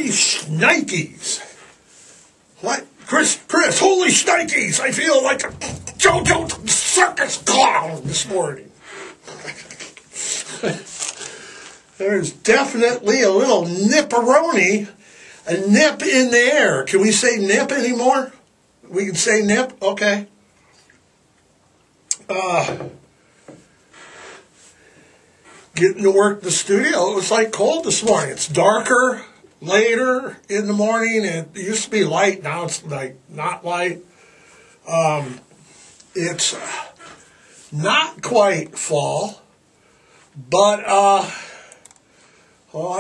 Holy shnikes. What? Chris, holy shnikes. I feel like a JoJo circus clown this morning. There's definitely a little nipperoni, a nip in the air. Can we say nip anymore? We can say nip? Okay. Getting to work in the studio, it was like cold this morning. It's darker later in the morning. It used to be light, now it's like not light. It's not quite fall, but I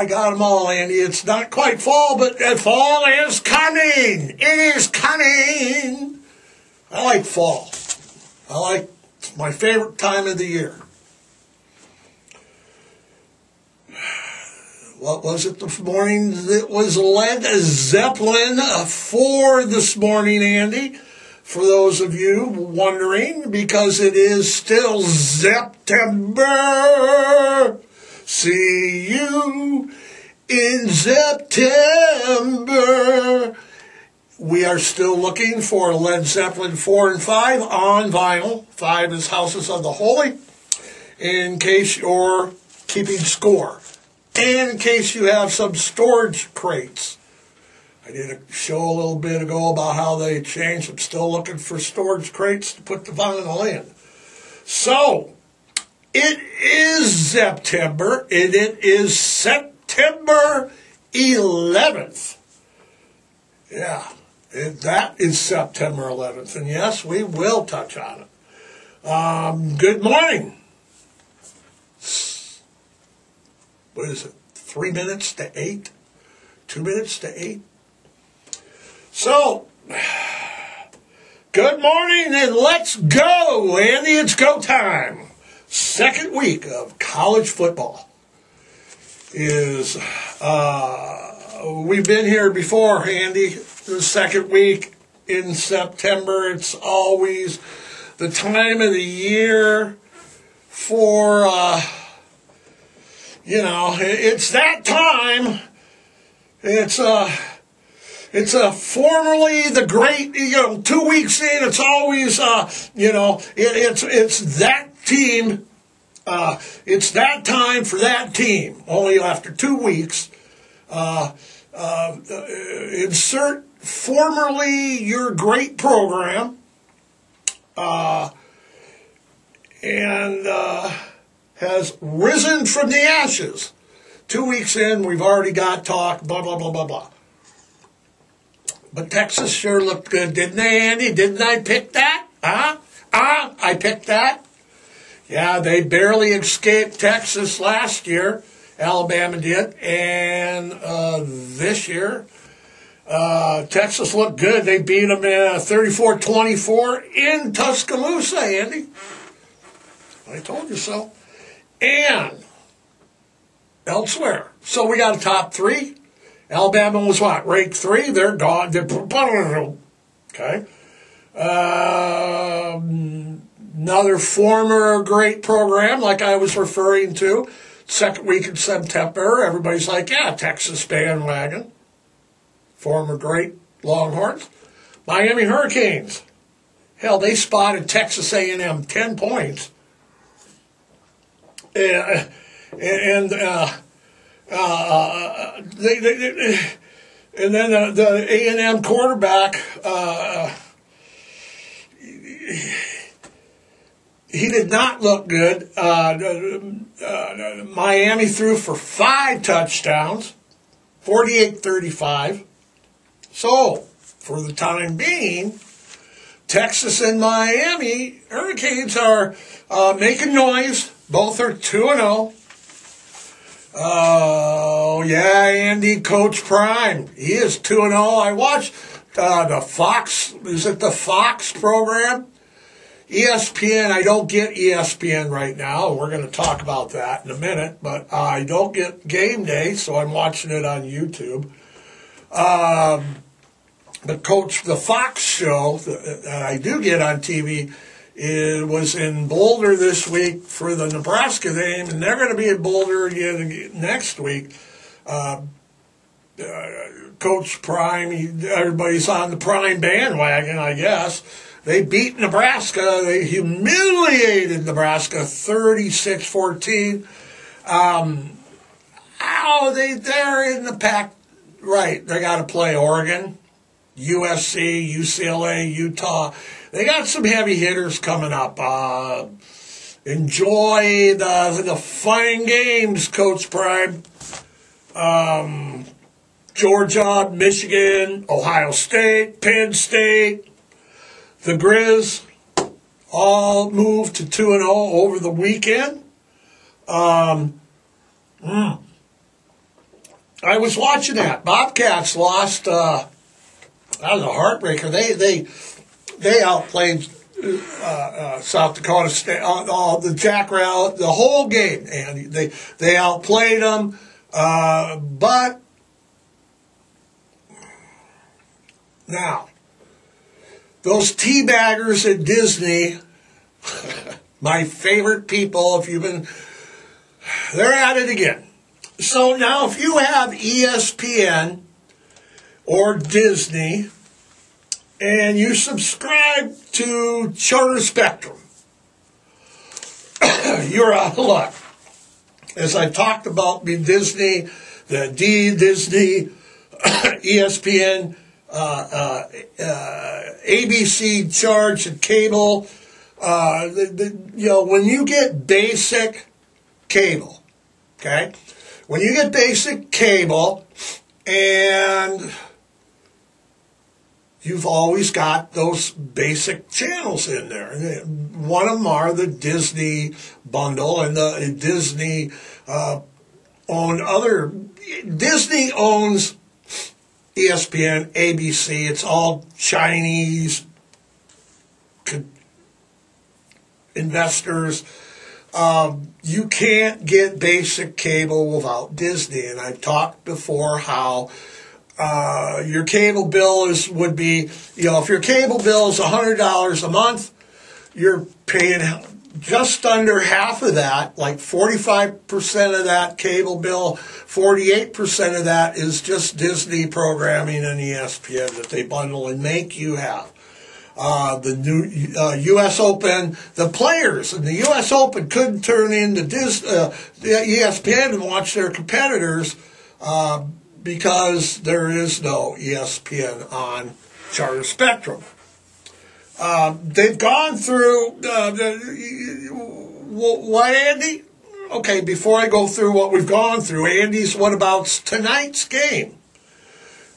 got them all, Andy. It's not quite fall, but fall is coming. It is coming. I like fall. It's my favorite time of the year. What was it this morning? It was Led Zeppelin 4 this morning, Andy. For those of you wondering, because it is still September. See you in September. We are still looking for Led Zeppelin 4 and 5 on vinyl. 5 is Houses of the Holy, in case you're keeping score. And in case you have some storage crates. I did a show a little bit ago about how they changed. I'm still looking for storage crates to put the vinyl in. So, it is September, and it is September 11th. Yeah, that is September 11th. And yes, we will touch on it. Good morning. What is it, 3 minutes to 8? 2 minutes to 8? So, good morning and let's go, Andy. It's go time. Second week of college football is, we've been here before, Andy. The second week in September. It's always the time of the year for, it's that time. It's formerly the great, 2 weeks in, it's always, it's that team, it's that time for that team. Only after 2 weeks, insert formerly your great program, has risen from the ashes. 2 weeks in, we've already got talk, blah, blah, blah, blah, blah. But Texas sure looked good, didn't they, Andy? Didn't I pick that? I picked that. Yeah, they barely escaped Texas last year. Alabama did. And this year, Texas looked good. They beat them 34-24 in Tuscaloosa, Andy. I told you so. And elsewhere. So we got a top 3. Alabama was what? Ranked 3. They're gone. Okay. Another former great program, like I was referring to. Second week in September, everybody's like, yeah, Texas bandwagon. Former great Longhorns. Miami Hurricanes. Hell, they spotted Texas A&M 10 points. And then the A&M quarterback, he did not look good. Miami threw for 5 touchdowns, 48-35. So, for the time being, Texas and Miami Hurricanes are making noise. Both are 2-0. Oh, yeah, Andy, Coach Prime. He is 2-0. I watched the Fox, is it the Fox program? ESPN, I don't get ESPN right now. We're going to talk about that in a minute, but I don't get Game Day, so I'm watching it on YouTube. The Fox show that I do get on TV, it was in Boulder this week for the Nebraska game, and they're going to be in Boulder again next week. Coach Prime, everybody's on the Prime bandwagon, I guess. They beat Nebraska. They humiliated Nebraska 36-14. They're in the pack. Right, they got to play Oregon, USC, UCLA, Utah. They got some heavy hitters coming up. Enjoy the fine games, Coach Prime. Georgia, Michigan, Ohio State, Penn State, the Grizz all moved to 2-0 over the weekend. I was watching that. Bobcats lost. That was a heartbreaker. They outplayed South Dakota State. The Jackrabbit, the whole game, and they outplayed them. But now, those teabaggers at Disney, my favorite people, they're at it again. So now if you have ESPN or Disney and you subscribe to Charter-Spectrum, you're out of luck. As I've talked about, Disney, Disney, ESPN, ABC charge and cable. When you get basic cable, okay? When you get basic cable and you've always got those basic channels in there. One of them are the Disney bundle and the Disney Disney owns ESPN, ABC. It's all Chinese investors. You can't get basic cable without Disney. And I've talked before how your cable bill would be, if your cable bill is $100 a month, you're paying just under half of that, like 45% of that cable bill, 48% of that is just Disney programming and ESPN that they bundle and make you have. The new U.S. Open, the players in the U.S. Open couldn't turn into ESPN and watch their competitors because there is no ESPN on Charter-Spectrum. They've gone through what, Andy? Okay, before I go through what we've gone through, Andy's, what about tonight's game?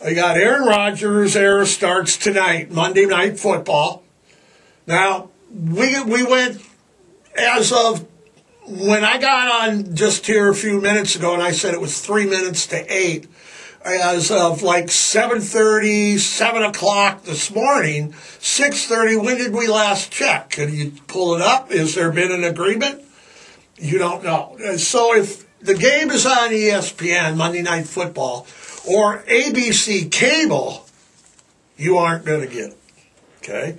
I got Aaron Rodgers' era starts tonight, Monday Night Football. Now, we went, as of when I got on just here a few minutes ago, and I said it was 3 minutes to 8, as of like 7:30, 7 o'clock this morning, 6:30, when did we last check? Can you pull it up? Has there been an agreement? You don't know. So if the game is on ESPN, Monday Night Football, or ABC cable, you aren't going to get it. Okay?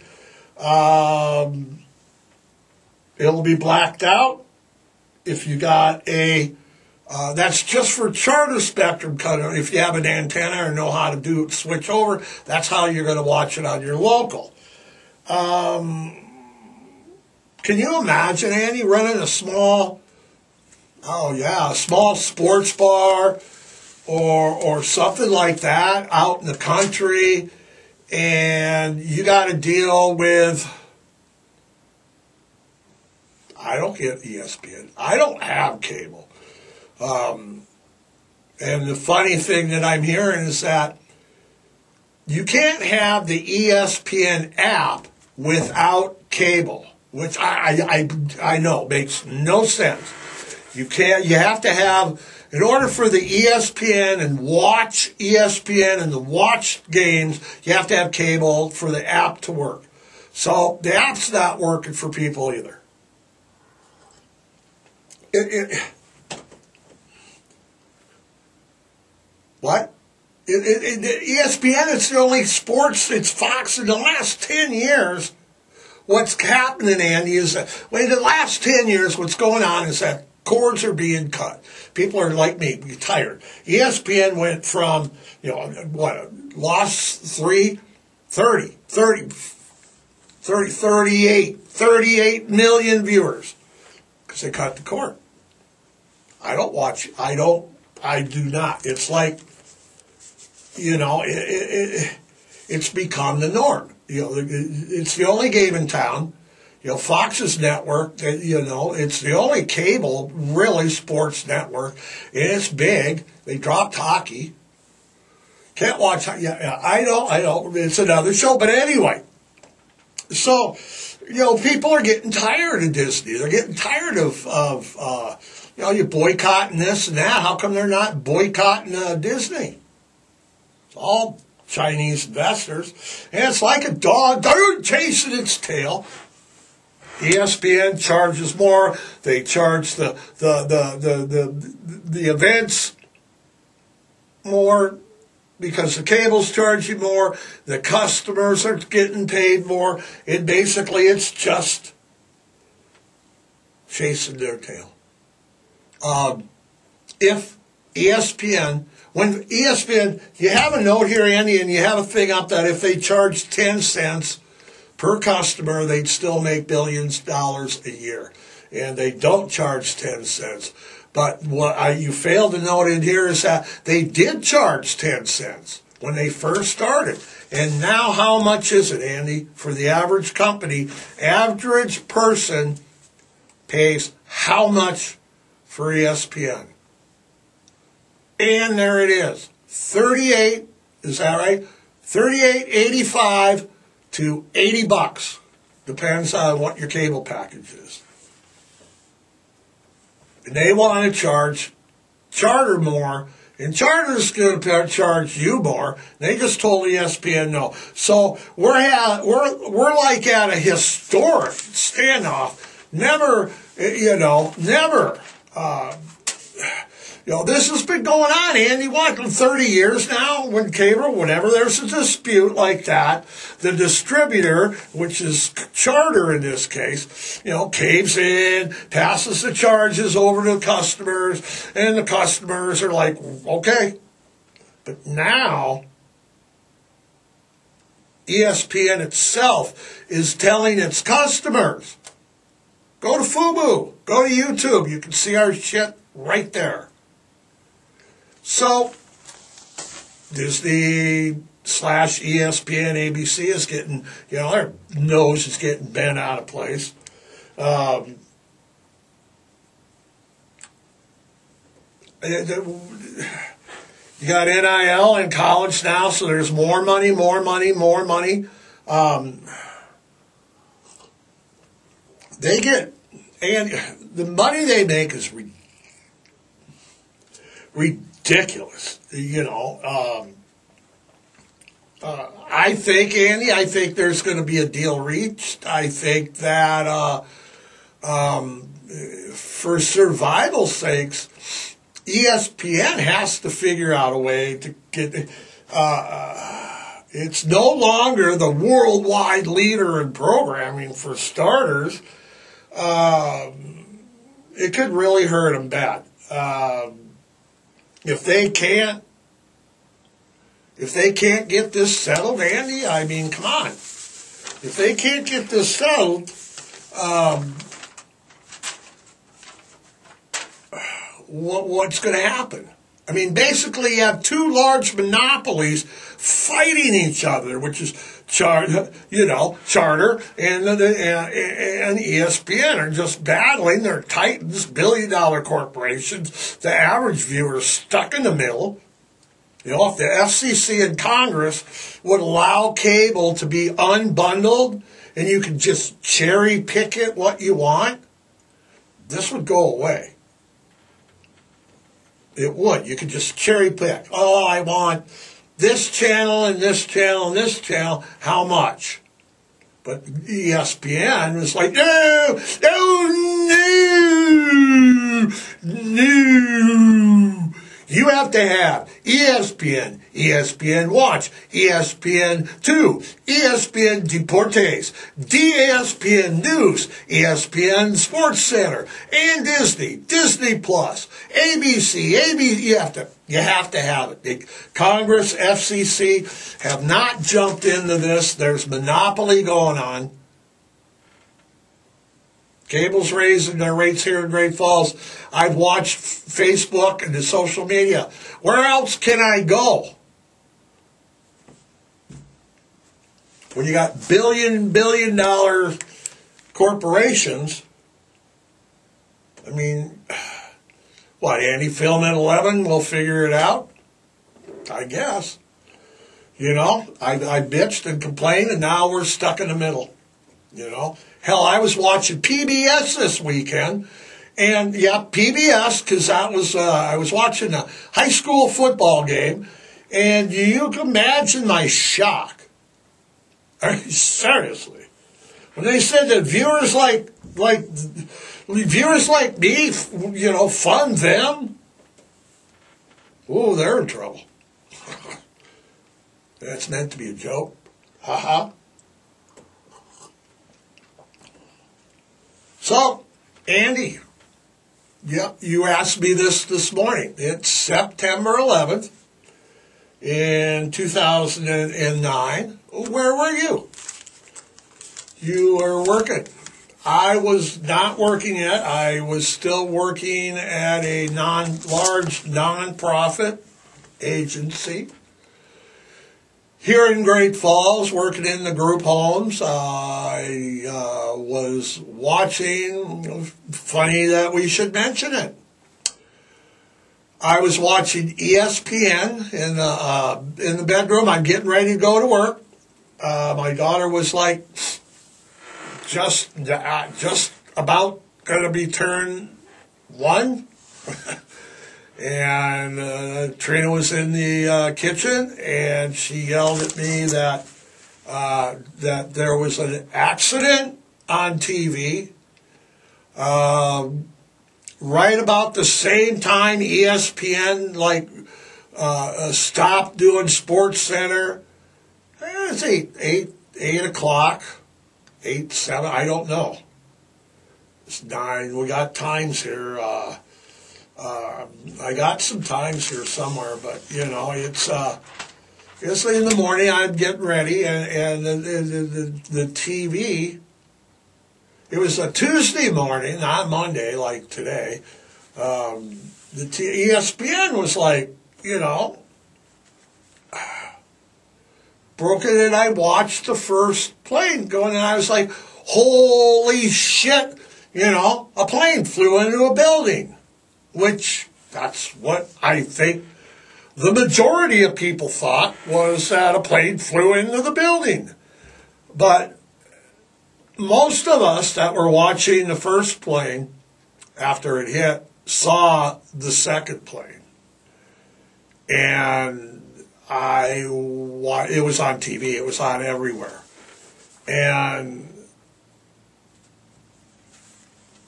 It'll be blacked out. If you got that's just for Charter-Spectrum. If you have an antenna or know how to switch over, that's how you're going to watch it on your local. Can you imagine, Andy, running a small sports bar or something like that out in the country, and you got to deal with, I don't get ESPN. I don't have cable. And the funny thing that I'm hearing is that you can't have the ESPN app without cable, which I know makes no sense. You have to have, in order for the ESPN and watch ESPN and the watch games, you have to have cable for the app to work. So the app's not working for people either. What? ESPN, it's the only sports, it's Fox. In the last 10 years, what's happening, Andy, is that, in the last 10 years, what's going on is that cords are being cut. People are like me, tired. ESPN went from, lost 38 million viewers because they cut the cord. I do not. It's like, it's become the norm. It's the only game in town. Fox's network, it's the only cable, really, sports network. And it's big. They dropped hockey. Can't watch, I know, it's another show. But anyway, so, people are getting tired of Disney. They're getting tired of you're boycotting this and that. How come they're not boycotting Disney? It's all Chinese investors. And it's like a dog chasing its tail. ESPN charges more. They charge the events more because the cables charge you more. The customers are getting paid more. It's just chasing their tail. If ESPN, you have a note here, Andy, and you have a thing up that if they charge 10 cents per customer, they'd still make billions of dollars a year. And they don't charge 10 cents. But what you failed to note in here is that they did charge 10 cents when they first started. And now how much is it, Andy? For the average company, average person pays how much for ESPN? And there it is. 38, is that right? $38.85 to $80. Depends on what your cable package is. And they want to charge Charter more, and Charter's going to charge you more. They just told ESPN no. So we're like at a historic standoff. Never. This has been going on, Andy, 30 years now, when cable, whenever there's a dispute like that, the distributor, which is Charter in this case, caves in, passes the charges over to the customers, and the customers are like, okay. But now, ESPN itself is telling its customers, go to Fubo, go to YouTube, you can see our shit right there. So, Disney / ESPN, ABC is getting, their nose is getting bent out of place. You got NIL in college now, so there's more money. They get, and the money they make is ridiculous, I think, Andy, there's going to be a deal reached. I think that for survival's sakes, ESPN has to figure out a way to get. It's no longer the worldwide leader in programming, for starters. It could really hurt them bad. If they can't get this settled, Andy, I mean, come on. If they can't get this settled, what's going to happen? I mean, basically, you have two large monopolies fighting each other, which is Charter and ESPN are just battling. They're titans, billion-dollar corporations. The average viewer is stuck in the middle. If the FCC and Congress would allow cable to be unbundled and you could just cherry pick it what you want, this would go away. It would. You could just cherry pick. Oh, I want this channel and this channel and this channel. How much? But ESPN is like, no. You have to have ESPN, ESPN Watch, ESPN2, ESPN Deportes, ESPN News, ESPN Sports Center, and Disney, Disney Plus, ABC, you have to have it. Congress, FCC have not jumped into this. There's monopoly going on. Cable's raising their rates here in Great Falls. I've watched Facebook and the social media. Where else can I go? When you got billion dollar corporations, I mean, what, Andy Film at 11 will figure it out? I guess. You know, I bitched and complained, and now we're stuck in the middle. You know, hell, I was watching PBS this weekend, and yeah, PBS, because I was watching a high school football game, and you can imagine my shock. Seriously, when they said that viewers like me, you know, fund them. Oh, they're in trouble. That's meant to be a joke. Ha. So, Andy, yep, you asked me this morning. It's September 11th in 2009. Where were you? You were working. I was not working yet. I was still working at a large nonprofit agency here in Great Falls, working in the group homes. I was watching, funny that we should mention it, I was watching ESPN in the bedroom. I'm getting ready to go to work. My daughter was like just about going to be turned 1. And Trina was in the kitchen, and she yelled at me that there was an accident on TV. Right about the same time ESPN stopped doing Sports Center. It's 8 o'clock, 8, 7, I don't know. It's 9. We got times here. I got some times here somewhere, but you know, it's in the morning. I'm getting ready, and the TV. It was a Tuesday morning, not Monday like today. ESPN was like, you know, broken, and I watched the first plane going, and I was like, holy shit! You know, a plane flew into a building. Which, that's what I think the majority of people thought, was that a plane flew into the building. But most of us that were watching the first plane, after it hit, saw the second plane. And it was on TV, it was on everywhere. And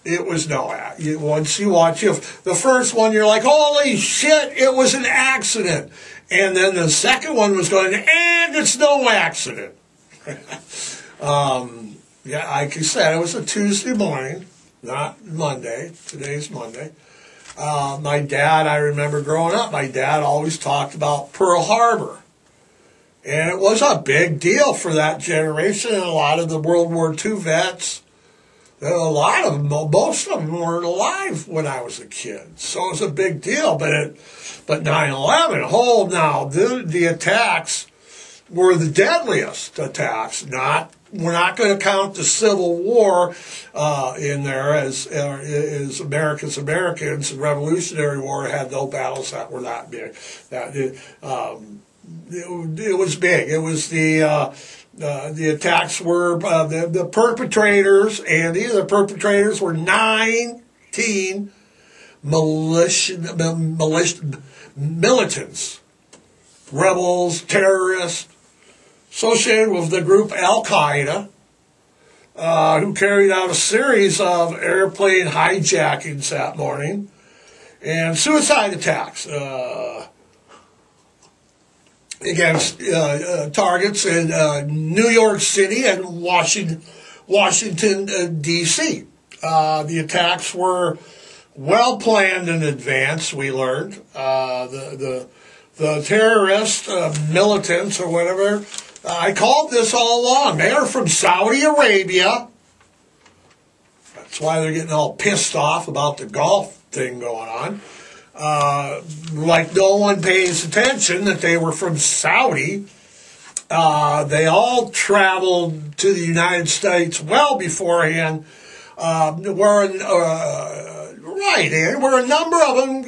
it was once you watch the first one, you're like, holy shit, it was an accident. And then the second one was going, and it's no accident. Yeah, like you said, it was a Tuesday morning, not Monday. Today's Monday. My dad, I remember growing up, my dad always talked about Pearl Harbor. And it was a big deal for that generation, and a lot of the World War II vets. A lot of them, most of them weren't alive when I was a kid, so it was a big deal. But 9/11, now the attacks were the deadliest attacks. We're not going to count the Civil War in there as Americans and Revolutionary War had no battles that were not big. It was big. It was the attacks were the perpetrators, and the perpetrators were 19 militants, rebels, terrorists, associated with the group Al-Qaeda, who carried out a series of airplane hijackings that morning. and suicide attacks against targets in New York City and Washington D.C. The attacks were well planned in advance, we learned. The terrorist militants or whatever, I called this all along. They are from Saudi Arabia. That's why they're getting all pissed off about the Gulf thing going on. Like no one pays attention that they were from Saudi. They all traveled to the United States well beforehand. Where a number of them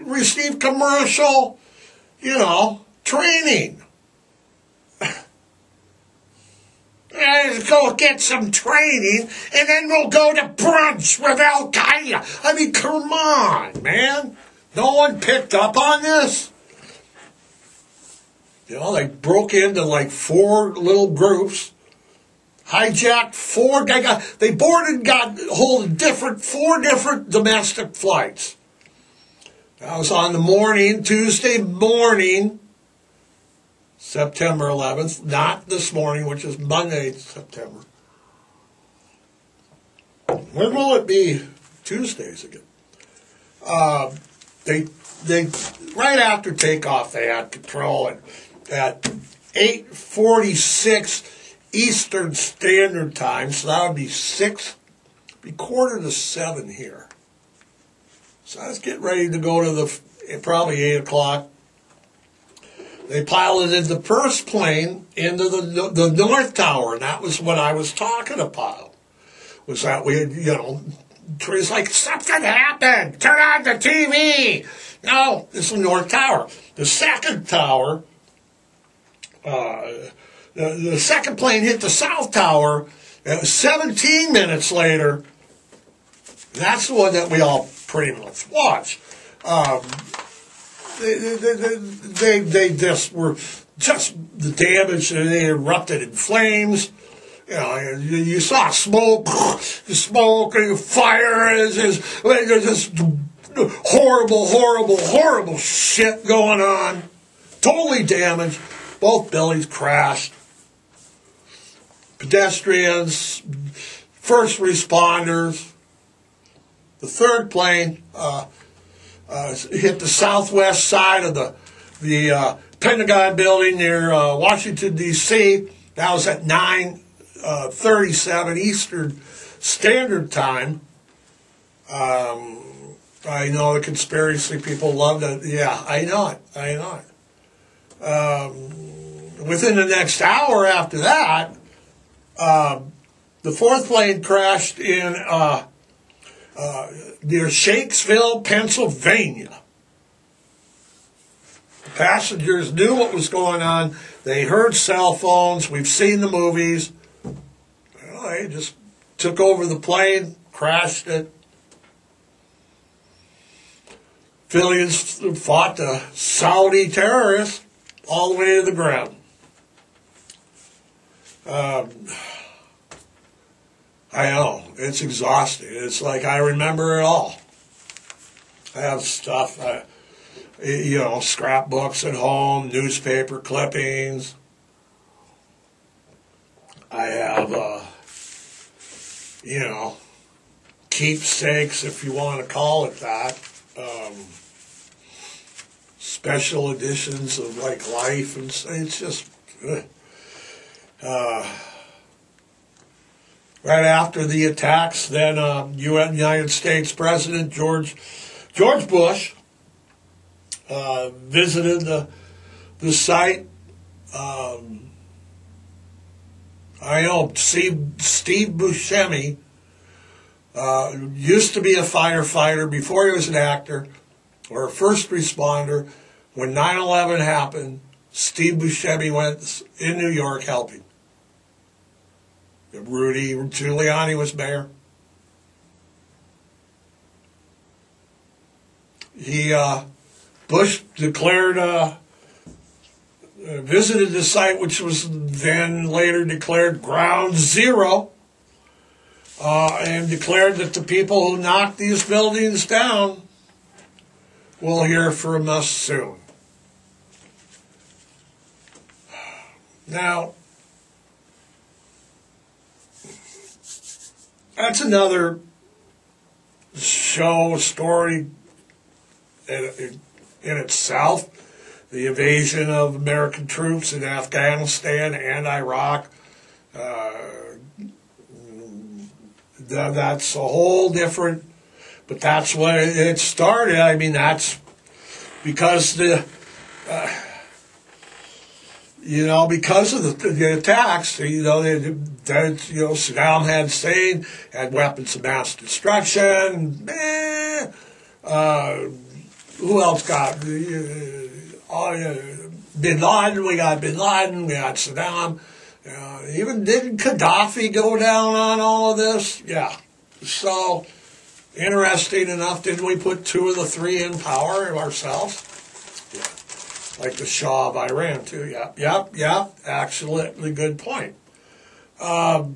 received commercial, training. Go get some training, and then we'll go to brunch with Al-Qaeda. I mean, come on, man. No one picked up on this? They broke into like 4 little groups, hijacked 4, they boarded and got hold of 4 different domestic flights. That was on the morning, Tuesday morning, September 11th, not this morning, which is Monday, September. When will it be Tuesdays again? They right after takeoff, they had control at 8:46 Eastern Standard Time, so that would be quarter to 7 here. So let's get ready to go to probably 8 o'clock. They piloted the first plane into the North Tower, and that was what I was talking about. Was that we had, Trey's like, something happened, turn on the TV. No, it's the North Tower. The second tower, the second plane hit the South Tower 17 minutes later. That's the one that we all pretty much watched. They just were the damage, and they erupted in flames. You saw smoke and fire. There's just horrible shit going on. Totally damaged. Both buildings crashed. Pedestrians, first responders. The third plane hit the southwest side of the Pentagon building near Washington, D.C. That was at 9:37 Eastern Standard Time. I know the conspiracy people love that. Yeah, I know it. Within the next hour after that, the fourth plane crashed in near Shakesville, Pennsylvania. The passengers knew what was going on. They heard cell phones. We've seen the movies. They just took over the plane, crashed it. Civilians fought the Saudi terrorists all the way to the ground. I know, it's exhausting. It's like I remember it all. I have stuff, scrapbooks at home, newspaper clippings. I have, keepsakes, if you want to call it that. Special editions of like Life, and it's just right after the attacks, then United States President George Bush visited the site. I know Steve Buscemi used to be a firefighter before he was an actor or a first responder. When 9/11 happened, Steve Buscemi went in New York helping. Rudy Giuliani was mayor. Bush declared, visited the site, which was then later declared Ground Zero, and declared that the people who knocked these buildings down will hear from us soon. Now, that's another story in itself. The invasion of American troops in Afghanistan and Iraq. That's a whole different, but that's when it started. I mean, that's because because of the attacks, Saddam Hussein had weapons of mass destruction. Who else got? Bin Laden, we got Saddam. Even didn't Gaddafi go down on all of this? Yeah. So, interesting enough, didn't we put 2 of the 3 in power ourselves? Yeah. Like the Shah of Iran, too. Yep. Absolutely good point. So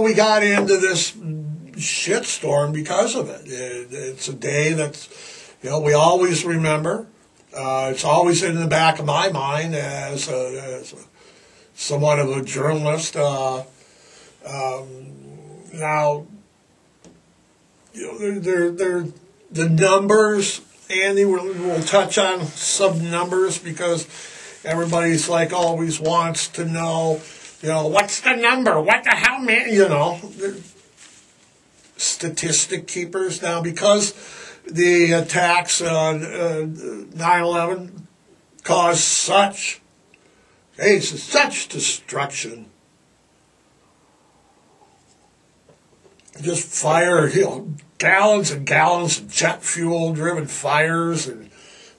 we got into this shitstorm because of it. It's a day that, we always remember. It's always in the back of my mind as somewhat of a journalist. Now, the numbers, Andy, we'll touch on some numbers because everybody's always wants to know, what's the number? What the hell, man? Statistic keepers now, because the attacks on 9/11 caused such destruction. Just fire, gallons and gallons of jet fuel driven fires, and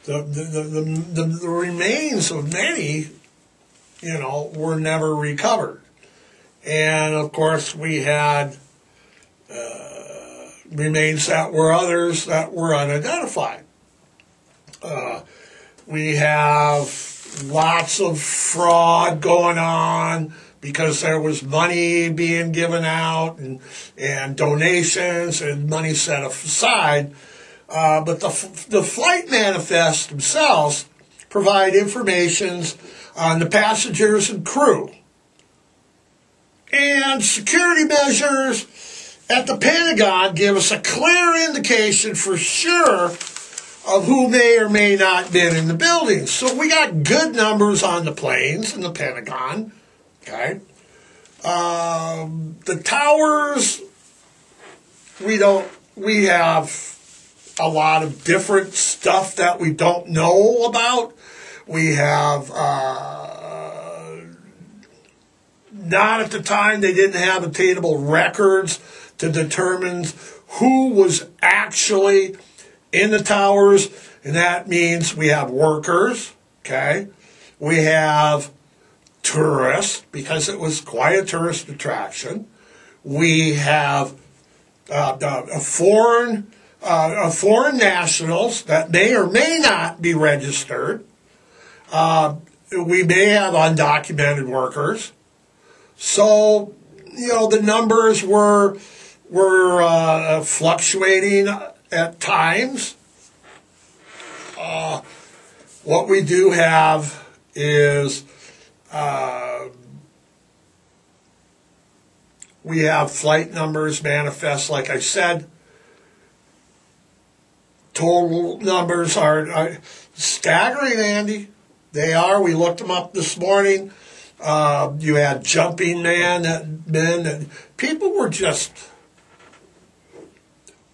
the remains of many, were never recovered. And of course we had remains that were others that were unidentified. We have lots of fraud going on because there was money being given out and donations and money set aside. But the flight manifests themselves provide information on the passengers and crew. And security measures at the Pentagon give us a clear indication for sure of who may or may not have been in the buildings. So we got good numbers on the planes in the Pentagon. Okay. The towers, we have a lot of different stuff that we don't know about. We have, not at the time, they didn't have attainable records to determine who was actually in the towers, and that means we have workers, okay? We have tourists, because it was quite a tourist attraction. We have foreign nationals that may or may not be registered. We may have undocumented workers. So, the numbers were fluctuating at times. What we do have is we have flight numbers manifest, like I said. Total numbers are staggering, Andy. They are. We looked them up this morning. You had jumping men, and people were just,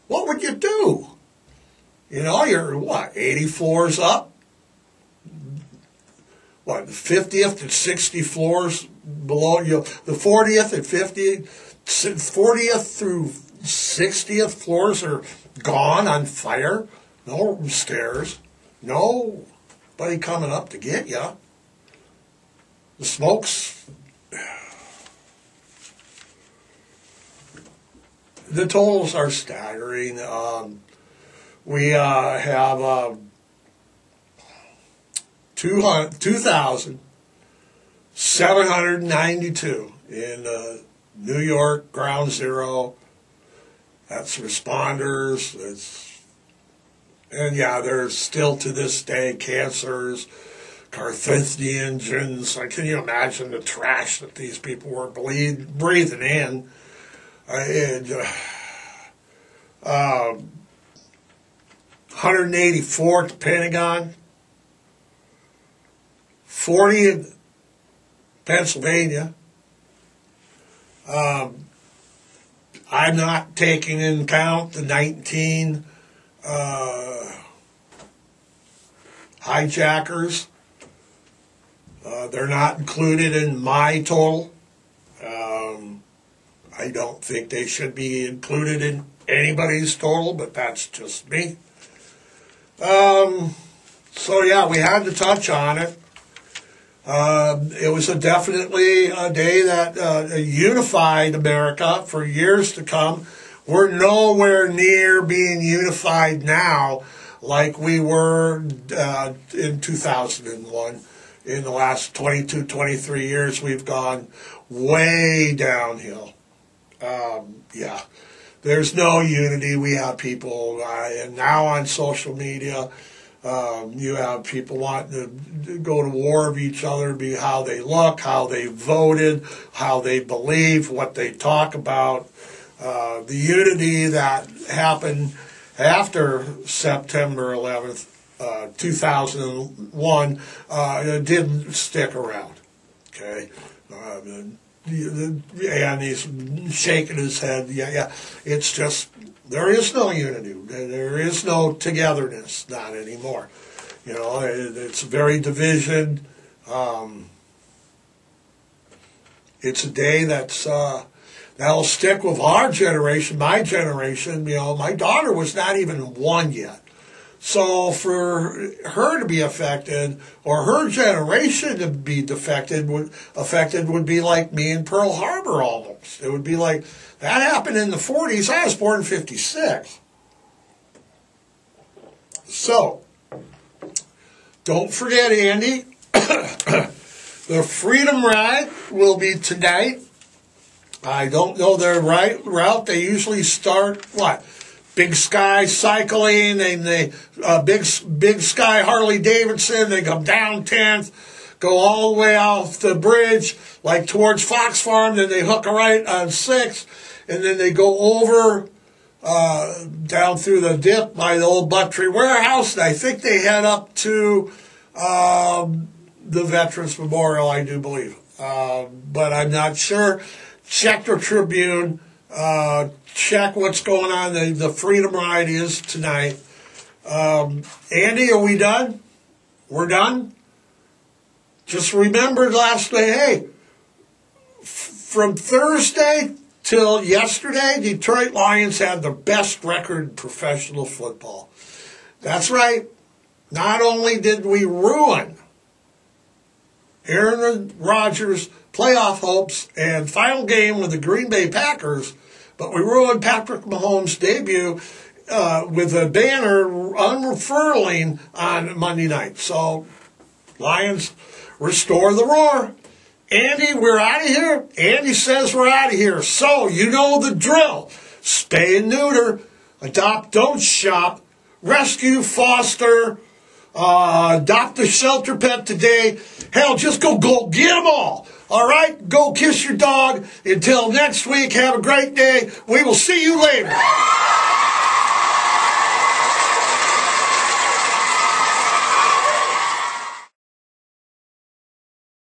what would you do? You're, 80 floors up? The 50th and 60 floors below you? The 40th and 40th through 60th floors are gone, on fire. No stairs. Nobody coming up to get you. The smokes, the totals are staggering. We have 2,792 in New York, Ground Zero, That's responders. And yeah, there's still to this day cancers, carcinogens. Can you imagine the trash that these people were breathing in? 184 at the Pentagon, 40 in Pennsylvania. I'm not taking into account the 19 hijackers. They're not included in my total. I don't think they should be included in anybody's total, but that's just me. So yeah, we had to touch on it. It was definitely a day that unified America for years to come. We're nowhere near being unified now like we were in 2001. In the last 22, 23 years, we've gone way downhill. Yeah, there's no unity. We have people, and now on social media, you have people wanting to go to war with each other, be how they look, how they voted, how they believe, what they talk about. The unity that happened after September 11th, 2001, didn't stick around. Okay. And he's shaking his head. Yeah. It's just, there is no unity. There is no togetherness. Not anymore. You know, it's very division. It's a day that'll stick with our generation, my generation. You know, my daughter was not even 1 yet. So for her to be affected, or her generation to be affected would be like me in Pearl Harbor almost. It would be like, that happened in the 40s. I was born in 56. So, don't forget, Andy, the Freedom Ride will be tonight. I don't know their route. They usually start, Big Sky Cycling, and they Big Sky Harley Davidson. They come down 10th, go all the way off the bridge, like towards Fox Farm. Then they hook a right on 6th, and then they go over down through the dip by the old Buttrey Warehouse. And I think they head up to the Veterans Memorial, I do believe, but I'm not sure. Check the Tribune. Check what's going on. The Freedom Ride is tonight. Andy, are we done? We're done? Just remember last day, hey, from Thursday till yesterday, Detroit Lions had the best record in professional football. That's right. Not only did we ruin Aaron Rodgers' playoff hopes and final game with the Green Bay Packers, but we ruined Patrick Mahomes' debut with a banner unfurling on Monday night. So, Lions, restore the roar. Andy, we're out of here. Andy says we're out of here. So, you know the drill. Spay and neuter. Adopt, don't shop. Rescue, foster. Adopt a shelter pet today. Hell, just go get them all. All right? Go kiss your dog. Until next week, have a great day. We will see you later.